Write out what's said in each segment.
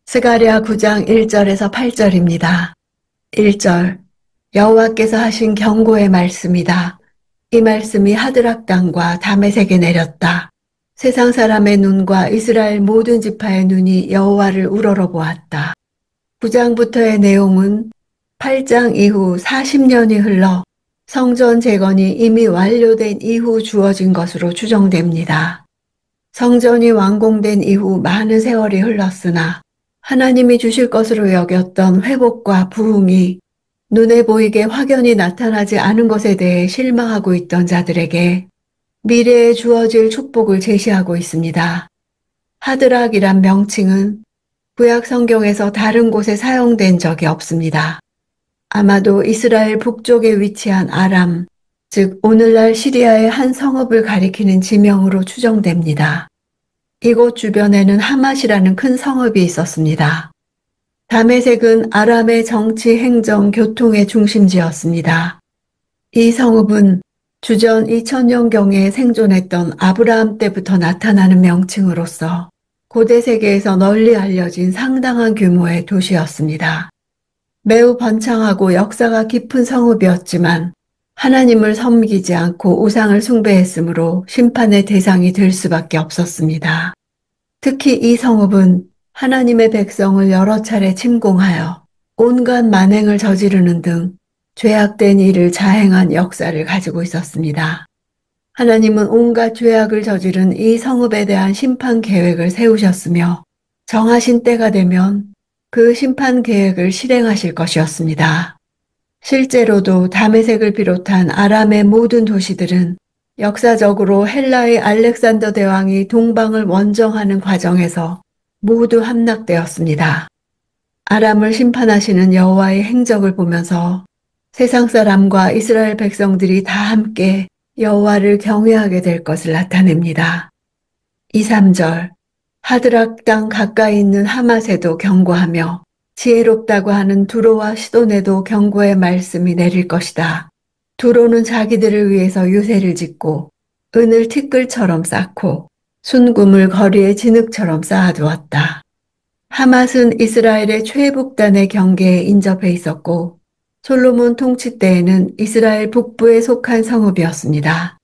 스가랴 9장 1절에서 8절입니다. 1절 여호와께서 하신 경고의 말씀이다. 이 말씀이 하드락 땅과 다메섹에 내렸다. 세상 사람의 눈과 이스라엘 모든 지파의 눈이 여호와를 우러러 보았다. 9장부터의 내용은 8장 이후 40년이 흘러 성전 재건이 이미 완료된 이후 주어진 것으로 추정됩니다. 성전이 완공된 이후 많은 세월이 흘렀으나 하나님이 주실 것으로 여겼던 회복과 부흥이 눈에 보이게 확연히 나타나지 않은 것에 대해 실망하고 있던 자들에게 미래에 주어질 축복을 제시하고 있습니다. 하드락이란 명칭은 구약 성경에서 다른 곳에 사용된 적이 없습니다. 아마도 이스라엘 북쪽에 위치한 아람, 즉 오늘날 시리아의 한 성읍을 가리키는 지명으로 추정됩니다. 이곳 주변에는 하맛이라는 큰 성읍이 있었습니다. 다메섹은 아람의 정치, 행정, 교통의 중심지였습니다. 이 성읍은 주전 2000년경에 생존했던 아브라함 때부터 나타나는 명칭으로서 고대 세계에서 널리 알려진 상당한 규모의 도시였습니다. 매우 번창하고 역사가 깊은 성읍이었지만 하나님을 섬기지 않고 우상을 숭배했으므로 심판의 대상이 될 수밖에 없었습니다. 특히 이 성읍은 하나님의 백성을 여러 차례 침공하여 온갖 만행을 저지르는 등 죄악된 일을 자행한 역사를 가지고 있었습니다. 하나님은 온갖 죄악을 저지른 이 성읍에 대한 심판 계획을 세우셨으며 정하신 때가 되면 그 심판 계획을 실행하실 것이었습니다. 실제로도 다메섹을 비롯한 아람의 모든 도시들은 역사적으로 헬라의 알렉산더 대왕이 동방을 원정하는 과정에서 모두 함락되었습니다. 아람을 심판하시는 여호와의 행적을 보면서 세상 사람과 이스라엘 백성들이 다 함께 여호와를 경외하게 될 것을 나타냅니다. 2, 3절 하드락 땅 가까이 있는 하맛에도 경고하며 지혜롭다고 하는 두로와 시돈에도 경고의 말씀이 내릴 것이다. 두로는 자기들을 위해서 요새를 짓고 은을 티끌처럼 쌓고 순금을 거리에 진흙처럼 쌓아두었다. 하맛은 이스라엘의 최북단의 경계에 인접해 있었고 솔로몬 통치 때에는 이스라엘 북부에 속한 성읍이었습니다.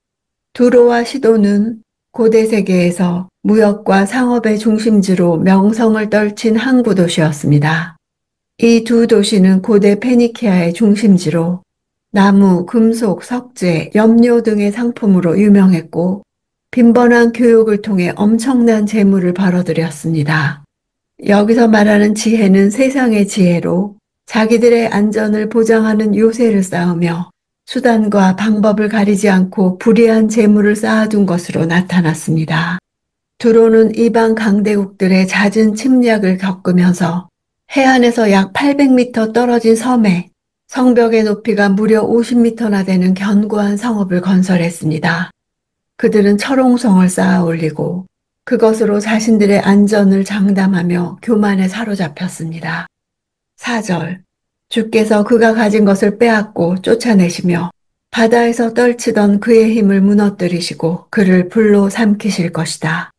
두로와 시돈은 고대 세계에서 무역과 상업의 중심지로 명성을 떨친 항구 도시였습니다. 이 두 도시는 고대 페니키아의 중심지로 나무, 금속, 석재, 염료 등의 상품으로 유명했고 빈번한 교육을 통해 엄청난 재물을 벌어들였습니다. 여기서 말하는 지혜는 세상의 지혜로 자기들의 안전을 보장하는 요새를 쌓으며 수단과 방법을 가리지 않고 불의한 재물을 쌓아둔 것으로 나타났습니다. 두로는 이방 강대국들의 잦은 침략을 겪으면서 해안에서 약 800m 떨어진 섬에 성벽의 높이가 무려 50m나 되는 견고한 성읍을 건설했습니다. 그들은 철옹성을 쌓아 올리고 그것으로 자신들의 안전을 장담하며 교만에 사로잡혔습니다. 4절 주께서 그가 가진 것을 빼앗고 쫓아내시며 바다에서 떨치던 그의 힘을 무너뜨리시고 그를 불로 삼키실 것이다.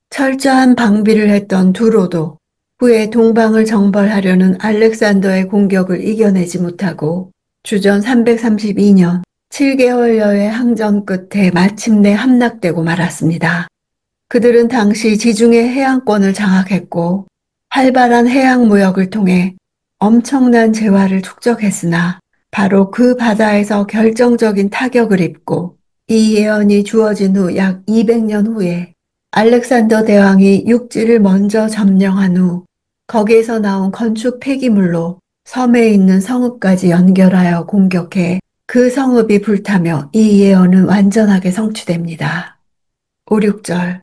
철저한 방비를 했던 두로도 후에 동방을 정벌하려는 알렉산더의 공격을 이겨내지 못하고 주전 332년 7개월여의 항전 끝에 마침내 함락되고 말았습니다. 그들은 당시 지중해 해안권을 장악했고 활발한 해양 무역을 통해 엄청난 재화를 축적했으나 바로 그 바다에서 결정적인 타격을 입고 이 예언이 주어진 후 약 200년 후에 알렉산더 대왕이 육지를 먼저 점령한 후 거기에서 나온 건축 폐기물로 섬에 있는 성읍까지 연결하여 공격해 그 성읍이 불타며 이 예언은 완전하게 성취됩니다. 5, 6절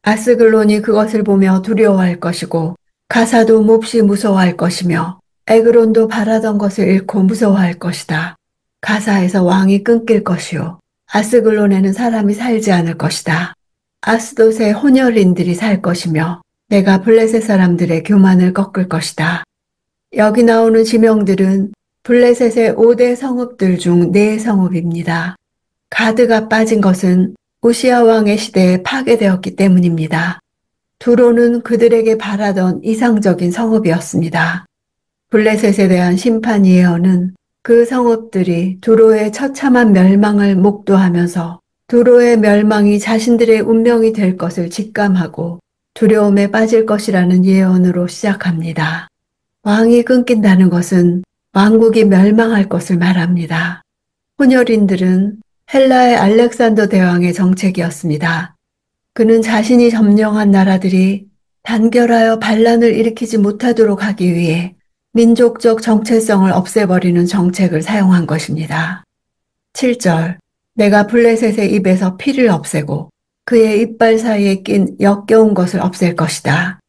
아스글론이 그것을 보며 두려워할 것이고 가사도 몹시 무서워할 것이며 에그론도 바라던 것을 잃고 무서워할 것이다. 가사에서 왕이 끊길 것이요 아스글론에는 사람이 살지 않을 것이다. 아스돗의 혼혈인들이 살 것이며 내가 블레셋 사람들의 교만을 꺾을 것이다. 여기 나오는 지명들은 블레셋의 5대 성읍들 중 4성읍입니다. 가드가 빠진 것은 우시아 왕의 시대에 파괴되었기 때문입니다. 두로는 그들에게 바라던 이상적인 성읍이었습니다. 블레셋에 대한 심판 예언은 그 성읍들이 두로의 처참한 멸망을 목도하면서 두로의 멸망이 자신들의 운명이 될 것을 직감하고 두려움에 빠질 것이라는 예언으로 시작합니다. 왕이 끊긴다는 것은 왕국이 멸망할 것을 말합니다. 혼혈인들은 헬라의 알렉산더 대왕의 정책이었습니다. 그는 자신이 점령한 나라들이 단결하여 반란을 일으키지 못하도록 하기 위해 민족적 정체성을 없애버리는 정책을 사용한 것입니다. 7절 내가 블레셋의 입에서 피를 없애고 그의 이빨 사이에 낀 역겨운 것을 없앨 것이다.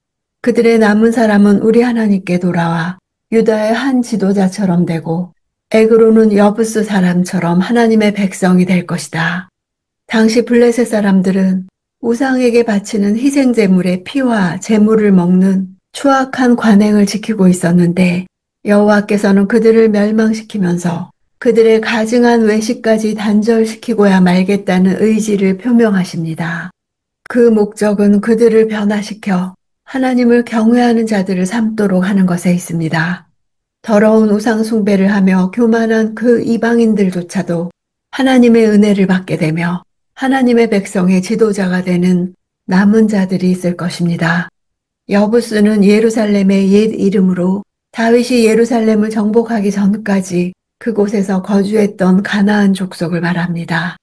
그들의 남은 사람은 우리 하나님께 돌아와 유다의 한 지도자처럼 되고 에그로는 여부스 사람처럼 하나님의 백성이 될 것이다. 당시 블레셋 사람들은 우상에게 바치는 희생 제물의 피와 제물을 먹는 추악한 관행을 지키고 있었는데 여호와께서는 그들을 멸망시키면서 그들의 가증한 외식까지 단절시키고야 말겠다는 의지를 표명하십니다. 그 목적은 그들을 변화시켜 하나님을 경외하는 자들을 삼도록 하는 것에 있습니다. 더러운 우상 숭배를 하며 교만한 그 이방인들조차도 하나님의 은혜를 받게 되며 하나님의 백성의 지도자가 되는 남은 자들이 있을 것입니다. 여부스는 예루살렘의 옛 이름으로 다윗이 예루살렘을 정복하기 전까지 그곳에서 거주했던 가나안 족속을 말합니다.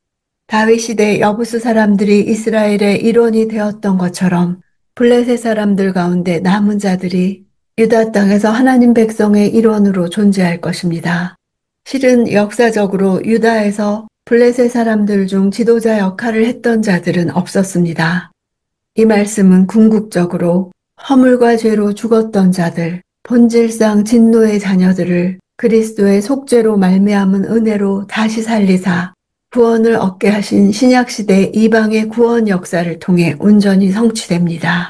다윗 시대 여부스 사람들이 이스라엘의 일원이 되었던 것처럼 블레셋 사람들 가운데 남은 자들이 유다 땅에서 하나님 백성의 일원으로 존재할 것입니다. 실은 역사적으로 유다에서 블레셋 사람들 중 지도자 역할을 했던 자들은 없었습니다. 이 말씀은 궁극적으로 허물과 죄로 죽었던 자들, 본질상 진노의 자녀들을 그리스도의 속죄로 말미암은 은혜로 다시 살리사 구원을 얻게 하신 신약시대 이방의 구원 역사를 통해 온전히 성취됩니다.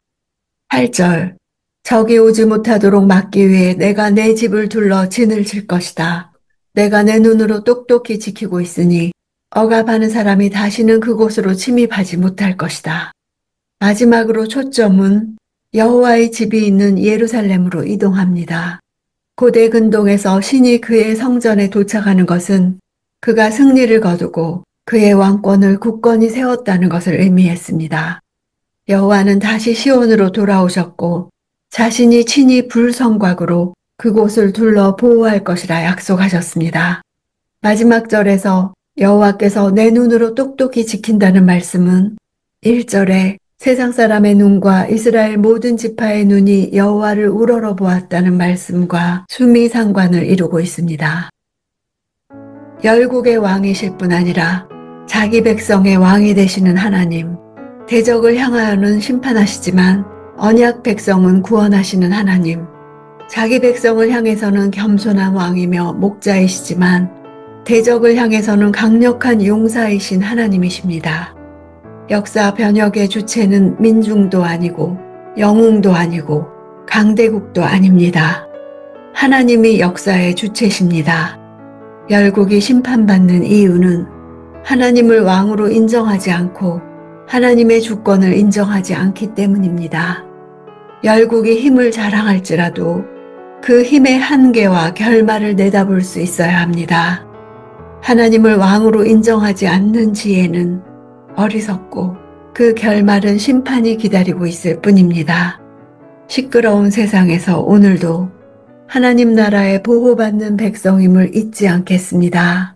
8절 적이 오지 못하도록 막기 위해 내가 내 집을 둘러 진을 칠 것이다. 내가 내 눈으로 똑똑히 지키고 있으니 억압하는 사람이 다시는 그곳으로 침입하지 못할 것이다. 마지막으로 초점은 여호와의 집이 있는 예루살렘으로 이동합니다. 고대 근동에서 신이 그의 성전에 도착하는 것은 그가 승리를 거두고 그의 왕권을 굳건히 세웠다는 것을 의미했습니다. 여호와는 다시 시온으로 돌아오셨고 자신이 친히 불성곽으로 그곳을 둘러 보호할 것이라 약속하셨습니다. 마지막 절에서 여호와께서 내 눈으로 똑똑히 지킨다는 말씀은 1절에 세상 사람의 눈과 이스라엘 모든 지파의 눈이 여호와를 우러러 보았다는 말씀과 수미상관을 이루고 있습니다. 열국의 왕이실 뿐 아니라 자기 백성의 왕이 되시는 하나님, 대적을 향하여는 심판하시지만 언약 백성은 구원하시는 하나님, 자기 백성을 향해서는 겸손한 왕이며 목자이시지만 대적을 향해서는 강력한 용사이신 하나님이십니다. 역사 변혁의 주체는 민중도 아니고 영웅도 아니고 강대국도 아닙니다. 하나님이 역사의 주체십니다. 열국이 심판받는 이유는 하나님을 왕으로 인정하지 않고 하나님의 주권을 인정하지 않기 때문입니다. 열국이 힘을 자랑할지라도 그 힘의 한계와 결말을 내다볼 수 있어야 합니다. 하나님을 왕으로 인정하지 않는 지혜는 어리석고 그 결말은 심판이 기다리고 있을 뿐입니다. 시끄러운 세상에서 오늘도 하나님 나라의 보호받는 백성임을 잊지 않겠습니다.